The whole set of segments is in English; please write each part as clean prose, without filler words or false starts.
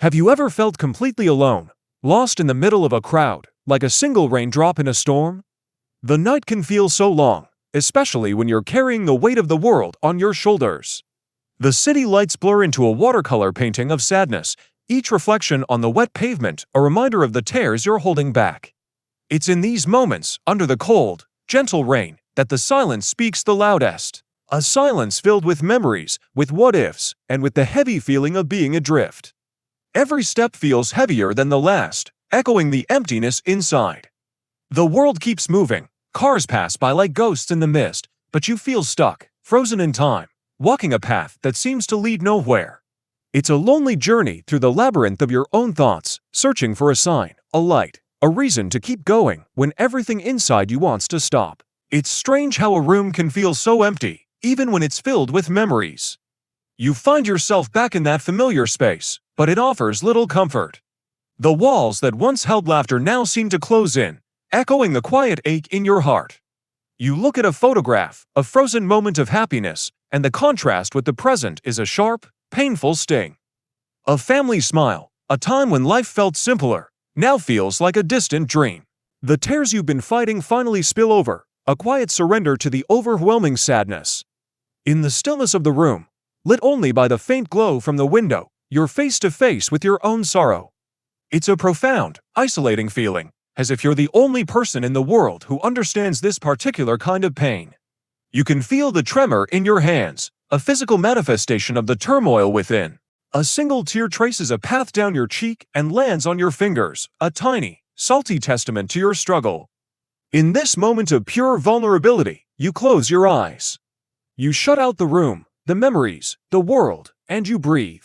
Have you ever felt completely alone, lost in the middle of a crowd, like a single raindrop in a storm? The night can feel so long, especially when you're carrying the weight of the world on your shoulders. The city lights blur into a watercolor painting of sadness, each reflection on the wet pavement a reminder of the tears you're holding back. It's in these moments, under the cold, gentle rain, that the silence speaks the loudest. A silence filled with memories, with what-ifs, and with the heavy feeling of being adrift. Every step feels heavier than the last, echoing the emptiness inside. The world keeps moving, cars pass by like ghosts in the mist, but you feel stuck, frozen in time, walking a path that seems to lead nowhere. It's a lonely journey through the labyrinth of your own thoughts, searching for a sign, a light, a reason to keep going when everything inside you wants to stop. It's strange how a room can feel so empty, even when it's filled with memories. You find yourself back in that familiar space, but it offers little comfort. The walls that once held laughter now seem to close in, echoing the quiet ache in your heart. You look at a photograph, a frozen moment of happiness, and the contrast with the present is a sharp, painful sting. A family smile, a time when life felt simpler, now feels like a distant dream. The tears you've been fighting finally spill over, a quiet surrender to the overwhelming sadness. In the stillness of the room, lit only by the faint glow from the window, you're face to face with your own sorrow. It's a profound, isolating feeling, as if you're the only person in the world who understands this particular kind of pain. You can feel the tremor in your hands, a physical manifestation of the turmoil within. A single tear traces a path down your cheek and lands on your fingers, a tiny, salty testament to your struggle. In this moment of pure vulnerability, you close your eyes. You shut out the room, the memories, the world, and you breathe.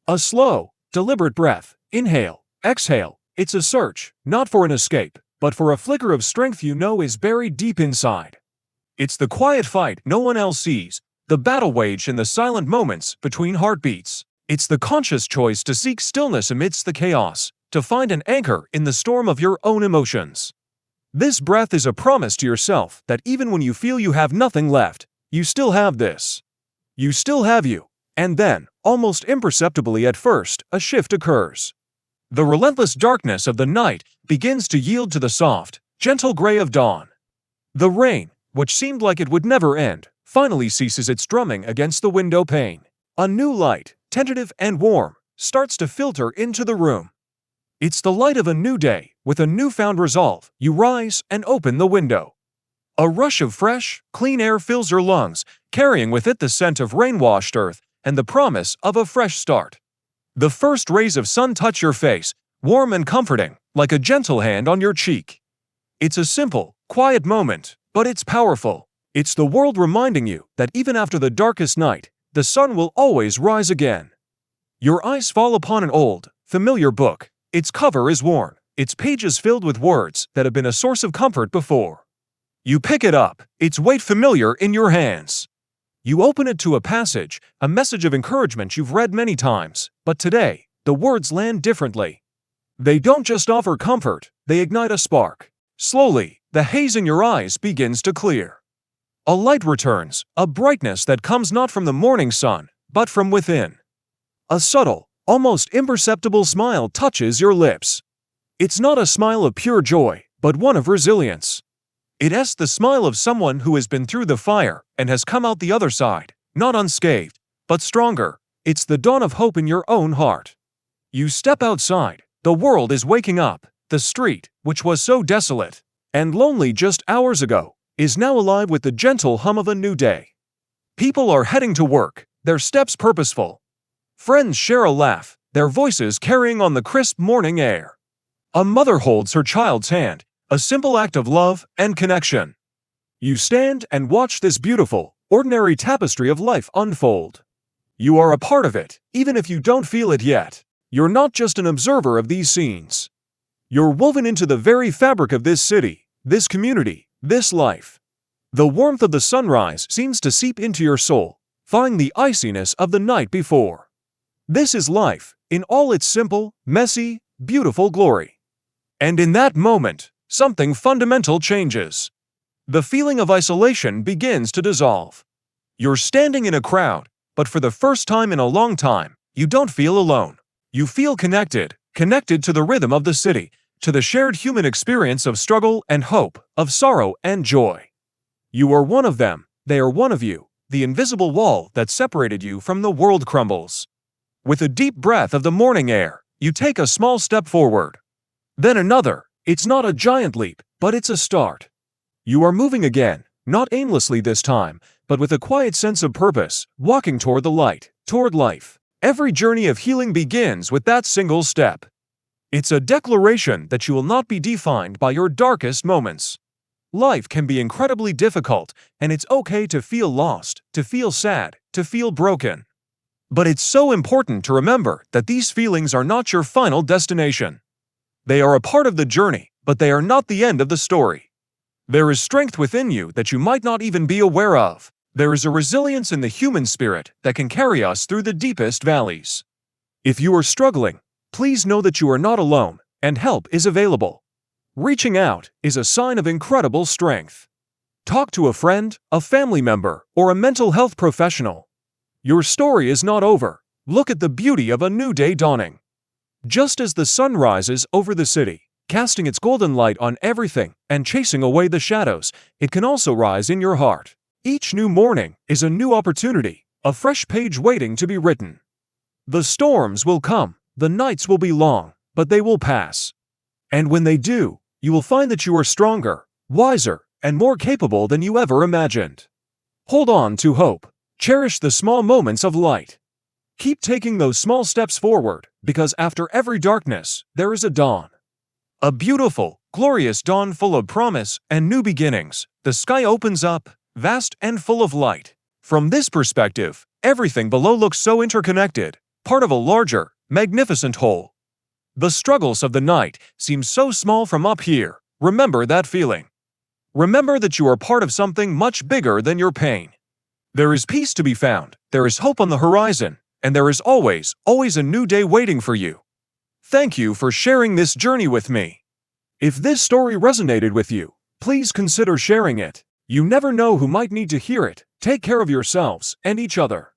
A slow, deliberate breath, inhale, exhale. It's a search, not for an escape, but for a flicker of strength you know is buried deep inside. It's the quiet fight no one else sees, the battle waged in the silent moments between heartbeats. It's the conscious choice to seek stillness amidst the chaos, to find an anchor in the storm of your own emotions. This breath is a promise to yourself that even when you feel you have nothing left, you still have this. You still have you. And then, almost imperceptibly at first, a shift occurs. The relentless darkness of the night begins to yield to the soft, gentle gray of dawn. The rain, which seemed like it would never end, finally ceases its drumming against the window pane. A new light, tentative and warm, starts to filter into the room. It's the light of a new day. With a newfound resolve, you rise and open the window. A rush of fresh, clean air fills your lungs, carrying with it the scent of rain-washed earth and the promise of a fresh start. The first rays of sun touch your face, warm and comforting, like a gentle hand on your cheek. It's a simple, quiet moment, but it's powerful. It's the world reminding you that even after the darkest night, the sun will always rise again. Your eyes fall upon an old, familiar book. Its cover is worn, its pages filled with words that have been a source of comfort before. You pick it up, its weight familiar in your hands. You open it to a passage, a message of encouragement you've read many times, but today, the words land differently. They don't just offer comfort, they ignite a spark. Slowly, the haze in your eyes begins to clear. A light returns, a brightness that comes not from the morning sun, but from within. A subtle, almost imperceptible smile touches your lips. It's not a smile of pure joy, but one of resilience. It's the smile of someone who has been through the fire and has come out the other side, not unscathed, but stronger. It's the dawn of hope in your own heart. You step outside, the world is waking up. The street, which was so desolate and lonely just hours ago, is now alive with the gentle hum of a new day. People are heading to work, their steps purposeful. Friends share a laugh, their voices carrying on the crisp morning air. A mother holds her child's hand, a simple act of love and connection. You stand and watch this beautiful, ordinary tapestry of life unfold. You are a part of it, even if you don't feel it yet. You're not just an observer of these scenes. You're woven into the very fabric of this city, this community, this life. The warmth of the sunrise seems to seep into your soul, thawing the iciness of the night before. This is life, in all its simple, messy, beautiful glory. And in that moment, something fundamental changes. The feeling of isolation begins to dissolve. You're standing in a crowd, but for the first time in a long time, you don't feel alone. You feel connected to the rhythm of the city, to the shared human experience of struggle and hope, of sorrow and joy. You are one of them, they are one of you. The invisible wall that separated you from the world crumbles. With a deep breath of the morning air, you take a small step forward. Then another. It's not a giant leap, but it's a start. You are moving again, not aimlessly this time, but with a quiet sense of purpose, walking toward the light, toward life. Every journey of healing begins with that single step. It's a declaration that you will not be defined by your darkest moments. Life can be incredibly difficult, and it's okay to feel lost, to feel sad, to feel broken. But it's so important to remember that these feelings are not your final destination. They are a part of the journey, but they are not the end of the story. There is strength within you that you might not even be aware of. There is a resilience in the human spirit that can carry us through the deepest valleys. If you are struggling, please know that you are not alone, and help is available. Reaching out is a sign of incredible strength. Talk to a friend, a family member, or a mental health professional. Your story is not over. Look at the beauty of a new day dawning. Just as the sun rises over the city, casting its golden light on everything and chasing away the shadows, it can also rise in your heart. Each new morning is a new opportunity, a fresh page waiting to be written. The storms will come, the nights will be long, but they will pass. And when they do, you will find that you are stronger, wiser, and more capable than you ever imagined. Hold on to hope. Cherish the small moments of light. Keep taking those small steps forward, because after every darkness, there is a dawn. A beautiful, glorious dawn full of promise and new beginnings. The sky opens up, vast and full of light. From this perspective, everything below looks so interconnected, part of a larger, magnificent whole. The struggles of the night seem so small from up here. Remember that feeling. Remember that you are part of something much bigger than your pain. There is peace to be found, there is hope on the horizon, and there is always a new day waiting for you. Thank you for sharing this journey with me. If this story resonated with you, please consider sharing it. You never know who might need to hear it. Take care of yourselves and each other.